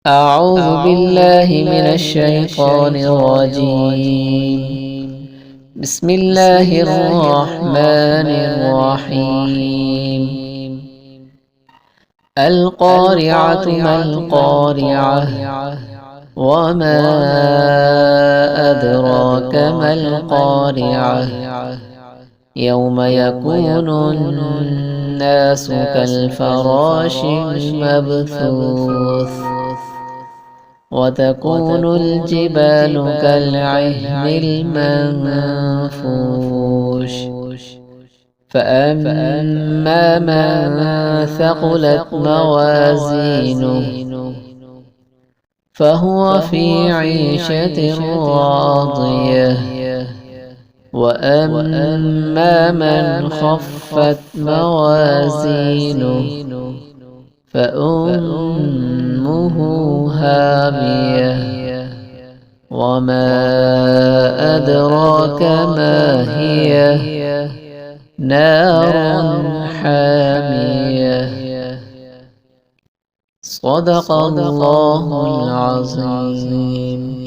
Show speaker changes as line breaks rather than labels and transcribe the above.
أعوذ بالله من الشيطان الرجيم. بسم الله الرحمن الرحيم. القارعة ما القارعة وما أدراك ما القارعة يوم يكون الناس كالفراش المبثوث وتكون الجبال كالعهن المنفوش فأما من ثقلت موازينه فهو في عيشة راضية وأما من خفت موازينه فأمه هامية وما أدراك ما هي نار حامية. صدق الله العظيم.